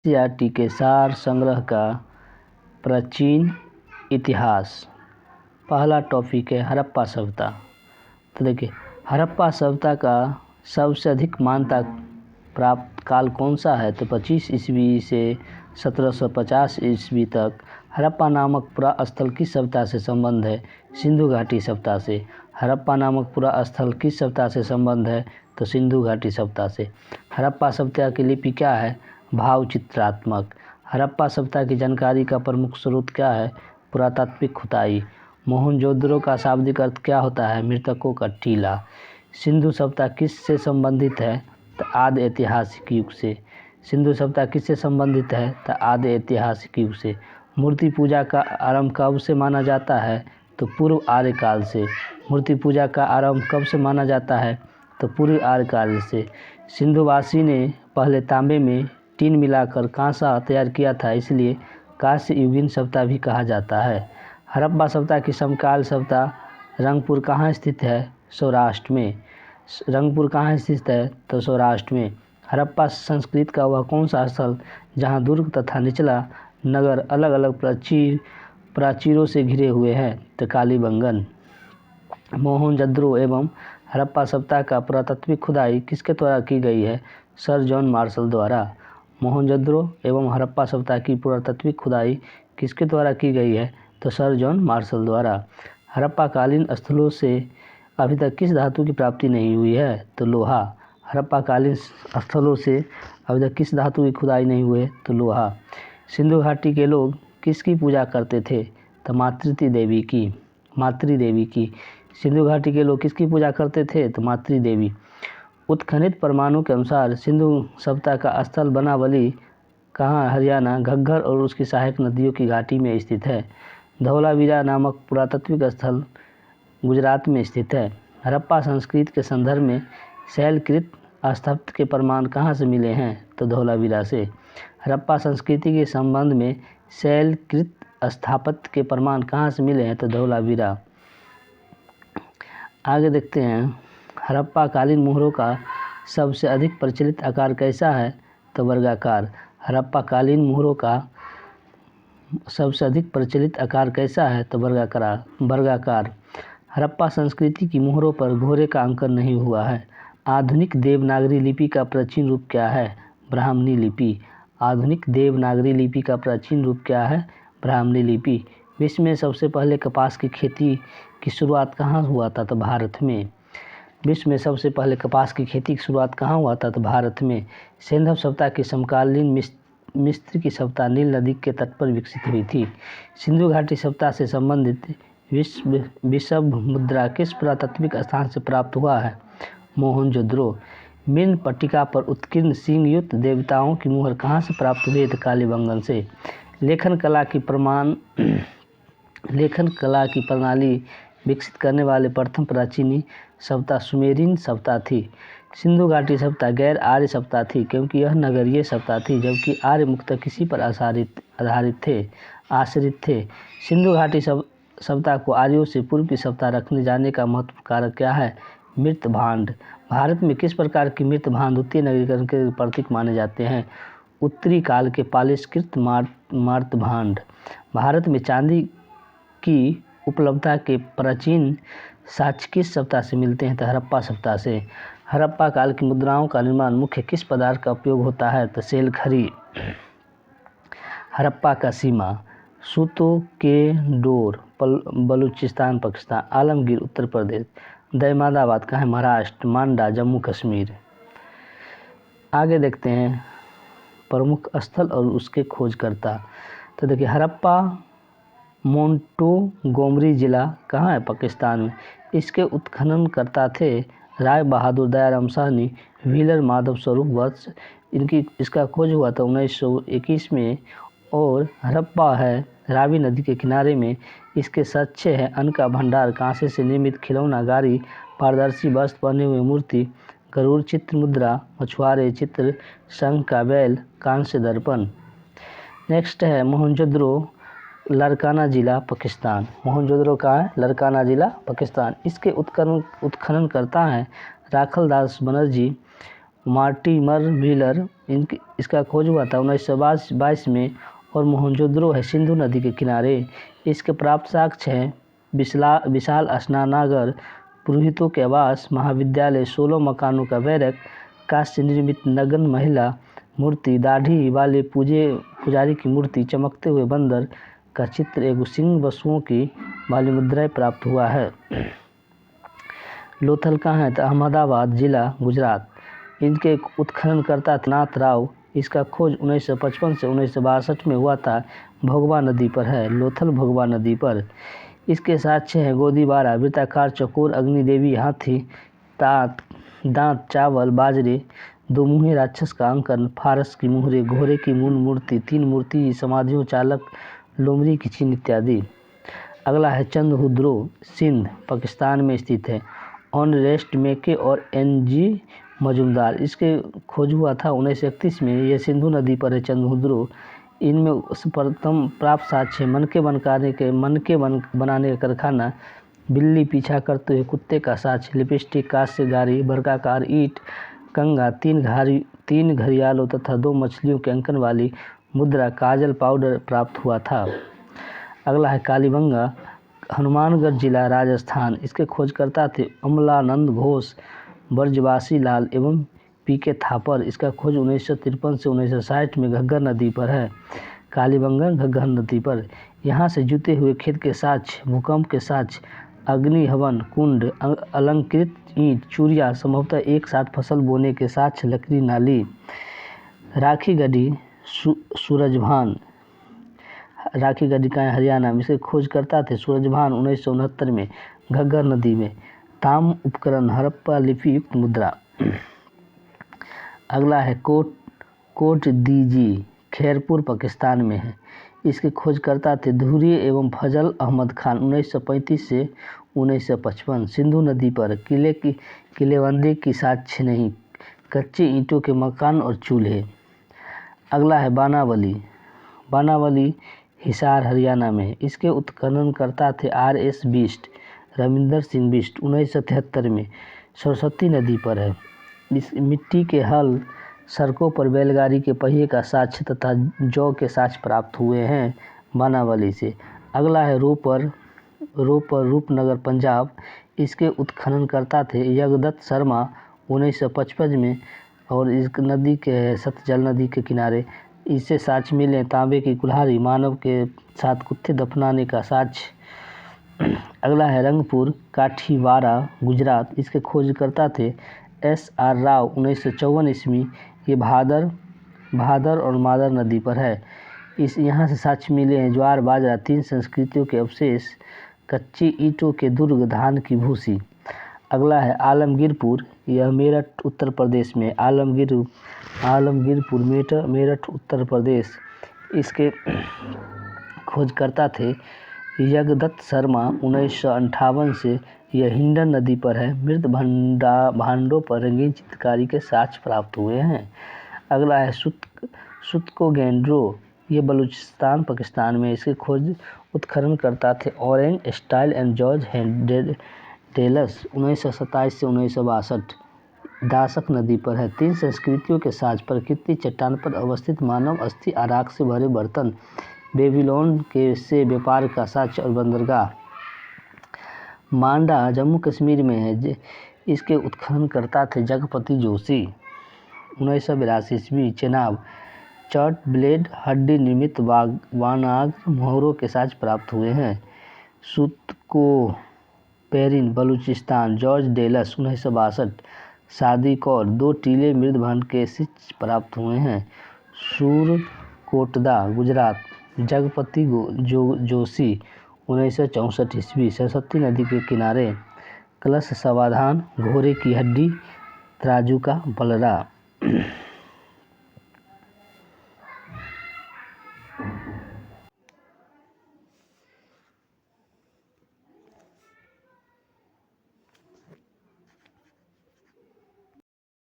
NCERT के सार संग्रह का प्राचीन इतिहास। पहला टॉपिक है हड़प्पा सभ्यता। तो देखिए, हड़प्पा सभ्यता का सबसे अधिक मान्यता प्राप्त काल कौन सा है? तो 25 ईस्वी से 1750 ईस्वी तक हड़प्पा नामक पुरा स्थल किस सभ्यता से संबंध है? सिंधु घाटी सभ्यता से। हड़प्पा नामक पुरा स्थल किस सभ्यता से संबंध है? तो सिंधु घाटी सभ्यता से। हड़प्पा सभ्यता की लिपि क्या है? भाव चित्रात्मक। हड़प्पा सभ्यता की जानकारी का प्रमुख स्रोत क्या है? पुरातात्विक खुदाई। मोहनजोदड़ो का शाब्दिक अर्थ क्या होता है? मृतकों का टीला। सिंधु सभ्यता किस से संबंधित है? तो आदि ऐतिहासिक युग से। सिंधु सभ्यता किससे संबंधित है? तो आदि ऐतिहासिक युग से। मूर्ति पूजा का आरंभ कब से माना जाता है? तो पूर्व आर्य काल से। मूर्ति पूजा का आरंभ कब से माना जाता है? तो पूर्व आर्य काल से। सिंधुवासी ने पहले तांबे में टीन मिलाकर कांसा तैयार किया था, इसलिए कांस्य युगीन सभ्यता भी कहा जाता है। हड़प्पा सभ्यता की समकाल सभ्यता रंगपुर कहाँ स्थित है? सौराष्ट्र में। रंगपुर कहाँ स्थित है? तो सौराष्ट्र में। हड़प्पा संस्कृति का वह कौन सा स्थल जहाँ दुर्ग तथा निचला नगर अलग अलग प्राचीरों से घिरे हुए हैं? तो कालीबंगन। मोहनजोदड़ो एवं हड़प्पा सभ्यता का पुरातात्विक खुदाई किसके द्वारा की गई है? सर जॉन मार्शल द्वारा। मोहनजोदड़ो एवं हड़प्पा सभ्यता की पुरातात्विक खुदाई किसके द्वारा की गई है? तो सर जॉन मार्शल द्वारा। हड़प्पा कालीन स्थलों से अभी तक किस धातु की प्राप्ति नहीं हुई है? तो लोहा। हड़प्पा कालीन स्थलों से अभी तक किस धातु की खुदाई नहीं हुई है? तो लोहा। सिंधु घाटी के लोग किसकी पूजा करते थे? तो मातृदेवी की। सिंधु घाटी के लोग किसकी पूजा करते थे? तो मातृदेवी। उत्खनित प्रमाणों के अनुसार सिंधु सभ्यता का स्थल बनावली कहाँ? हरियाणा, घग्गर और उसकी सहायक नदियों की घाटी में स्थित है। धौलावीरा नामक पुरातात्विक स्थल गुजरात में स्थित है। हड़प्पा संस्कृति के संदर्भ में शैलकृत स्थापत्य के प्रमाण कहाँ से मिले हैं? तो धौलावीरा से। हड़प्पा संस्कृति के संबंध में शैलकृत स्थापत्य के प्रमाण कहाँ से मिले हैं? तो धौलावीरा। आगे देखते हैं, हड़प्पा कालीन मोहरों का सबसे अधिक प्रचलित आकार कैसा है? तो वर्गाकार। हड़प्पा कालीन मोहरों का सबसे अधिक प्रचलित आकार कैसा है? तो वर्गाकार। हड़प्पा संस्कृति की मोहरों पर घोड़े का अंकन नहीं हुआ है। आधुनिक देवनागरी लिपि का प्राचीन रूप क्या है? ब्राह्मणी लिपि। आधुनिक देवनागरी लिपि का प्राचीन रूप क्या है? ब्राह्मणी लिपि। विश्व में सबसे पहले कपास की खेती की शुरुआत कहाँ हुआ था? तो भारत में। विश्व में सबसे पहले कपास की खेती की शुरुआत कहाँ हुआ था? तो भारत में। सिंधु सभ्यता की समकालीन मिस्र की सभ्यता नील नदी के तट पर विकसित हुई थी। सिंधु घाटी सभ्यता से संबंधित विश्व मुद्रा किस पुरातात्विक स्थान से प्राप्त हुआ है? मोहनजोदड़ो। मीन पट्टिका पर उत्कीर्ण सींग युक्त देवताओं की मुहर कहाँ से प्राप्त हुई? तो कालीबंगन से। लेखन कला की प्रणाली विकसित करने वाले प्रथम प्राचीन सभ्यता सुमेरियन सभ्यता थी। सिंधु घाटी सभ्यता गैर आर्य सभ्यता थी, क्योंकि यह नगरीय सभ्यता थी, जबकि आर्य मुख्यतः किसी पर आश्रित थे। सिंधु घाटी सभ्यता को आर्यों से पूर्व की सभ्यता रखने जाने का महत्वपूर्ण कारक क्या है? मृत भांड। भारत में किस प्रकार की मृत भांड द्वितीय नगरीकरण के प्रतीक माने जाते हैं? उत्तरी काल के पालिशकृत मार्त भांड। भारत में चांदी की उपलब्धता के प्राचीन साक्ष्य किस सभ्यता से मिलते हैं? तो हड़प्पा सभ्यता से। हड़प्पा काल की मुद्राओं का निर्माण मुख्य किस पदार्थ का उपयोग होता है? तो सेलखरी। हड़प्पा का सीमा सूतो के डोर बलूचिस्तान पाकिस्तान, आलमगीर उत्तर प्रदेश, दहमादाबाद कहाँ है? महाराष्ट्र, मांडा जम्मू कश्मीर। आगे देखते हैं प्रमुख स्थल और उसके खोजकर्ता। तो देखिए, हड़प्पा मोंटोगोमरी जिला कहाँ है? पाकिस्तान में। इसके उत्खननकर्ता थे राय बहादुर दयाराम साहनी, व्हीलर माधव स्वरूप वत्स। इसका खोज हुआ था 1921 में। और हड़प्पा है रावी नदी के किनारे में। इसके साक्ष्य है अन्न का भंडार, कांसे से निर्मित खिलौना गाड़ी, पारदर्शी वस्त्र पहने हुए मूर्ति, गरुड़ चित्र मुद्रा, मछुआरे चित्र, शंख का बैल, कांस्य दर्पण। नेक्स्ट है मोहनजोदड़ो, लारकाना जिला पाकिस्तान। मोहनजोदड़ो का है लारकाना जिला पाकिस्तान। इसके उत्खनन करता है राखलदास बनर्जी मार्टिमर व्हीलर इसका खोज हुआ था 1922 में। और मोहनजोदड़ो है सिंधु नदी के किनारे। इसके प्राप्त साक्ष्य हैं विशाल स्नानागार, पुरोहितों के आवास, महाविद्यालय, 16 मकानों का बैरक, कांस्य निर्मित नग्न महिला मूर्ति, दाढ़ी वाले पुजारी की मूर्ति, चमकते हुए बंदर का चित्र, एवं सिंह वसुओं की वाली मुद्राएं प्राप्त हुआ है। लोथल कहाँ है? तो अहमदाबाद जिला, गुजरात। इनके उत्खननकर्ता नाथ राव। इसका खोज 1955 से 1962 में हुआ था। भोगवा नदी पर है, लोथल भोगवा नदी पर। इसके साक्ष्य हैं गोदीबारा, वृत्ताकार चौकोर अग्निदेवी, हाथी, दांत, चावल, बाजरे, दो मुँहे राक्षस का अंकन, फारस की मुहरे, घोड़े की मूल मूर्ति, 3 मूर्ति समाधियों, चालक, लोमड़ी की चिन्ह इत्यादि। अगला है चंद्रहुद्रो, सिंध, पाकिस्तान में स्थित है। ऑनरेस्ट मेके और NG मजुमदार। इसके खोज हुआ था 1931 में। यह सिंधु नदी पर है चंद्रहुद्रो। इनमें प्रथम प्राप्त साक्ष्य मनके बनाने का कारखाना, बिल्ली पीछा करते हुए कुत्ते का साक्ष्य, लिपस्टिक, कांस्य गारी, वर्गाकार ईंट, कंगा, 3 घड़ियालों तथा 2 मछलियों के अंकन वाली मुद्रा, काजल पाउडर प्राप्त हुआ था। अगला है कालीबंगा, हनुमानगढ़ जिला, राजस्थान। इसके खोजकर्ता थे अमलानंद घोष, ब्रजवासी लाल एवं PK थापर। इसका खोज 1953 से 1960 में घग्गर नदी पर है। कालीबंगा घग्गर नदी पर। यहाँ से जुते हुए खेत के साक्ष्य, भूकंप के साक्ष्य, अग्नि हवन कुंड, अलंकृत ईंट, चूरिया, संभवतः एक साथ फसल बोने के साक्ष्य, लकड़ी नाली। राखी गढ़ी, सूरजभान। राखी गढ़ी का है हरियाणा में। इसके खोजकर्ता थे सूरजभान 1969 में घग्गर नदी में। ताम उपकरण, हड़प्पा लिपि युक्त मुद्रा। अगला है कोट दीजी, खैरपुर, पाकिस्तान में है। इसके खोजकर्ता थे धुरी एवं फजल अहमद खान 1935 से 1955। सिंधु नदी पर। किलेबंदी की साक्ष्य नहीं, कच्चे ईंटों के मकान और चूल्हे। अगला है बानावली हिसार, हरियाणा में है। इसके उत्खननकर्ता थे RS बिष्ट, रविंदर सिंह बिष्ट 1973 में। सरस्वती नदी पर है। इस मिट्टी के हल, सड़कों पर बैलगाड़ी के पहिए का साक्ष्य तथा जौ के साक्ष्य प्राप्त हुए हैं बानावली से। अगला है रोपर, रूपनगर, पंजाब। इसके उत्खननकर्ता थे यज्ञदत्त शर्मा 1955 में। और इस नदी के सतलज नदी के किनारे इससे साक्ष्य मिले तांबे की कुल्हाड़ी, मानव के साथ कुत्ते दफनाने का साक्ष्य। अगला है रंगपुर, काठीवाड़ा, गुजरात। इसके खोजकर्ता थे SR राव 1954 ईस्वी। ये भादर और मादर नदी पर है। यहाँ से साक्ष्य मिले हैं ज्वार, बाजरा, 3 संस्कृतियों के अवशेष, कच्ची ईंटों के दुर्ग, धान की भूसी। अगला है आलमगीरपुर, यह मेरठ उत्तर प्रदेश में। आलमगीरपुर मेरठ उत्तर प्रदेश। इसके खोजकर्ता थे यज्ञदत्त शर्मा 1958 से। यह हिंडन नदी पर है। मृत भांडों पर रंगीन चित्रकारी के साक्ष्य प्राप्त हुए हैं। अगला है सुतकोगेंड्रो, ये बलूचिस्तान, पाकिस्तान में। इसके खोज उत्खननकर्ता थे orange style and George Dallas 1927 से 1962। दासक नदी पर है। 3 संस्कृतियों के साक्ष्य, प्रकृति चट्टान पर अवस्थित मानव अस्थि, आराख से भरे बर्तन, बेबीलोन से व्यापार का साक्ष्य और बंदरगाह। मांडा जम्मू कश्मीर में है। इसके उत्खननकर्ता थे जगपति जोशी 1982 ईस्वी। चेनाब, चर्ट ब्लेड, हड्डी निर्मित वानाग्र मोहरों के साक्ष्य प्राप्त हुए हैं। सुतको पेरिन, बलूचिस्तान, जॉर्ज डेलस 1962। शादी कौर, 2 टीले मृदभंड के साक्ष्य प्राप्त हुए हैं। सूरकोटदा, गुजरात, जगपति जोशी 1964 ईस्वी। सरस्वती नदी के किनारे। कलश समाधान, घोड़े की हड्डी, तराजू का पलड़ा।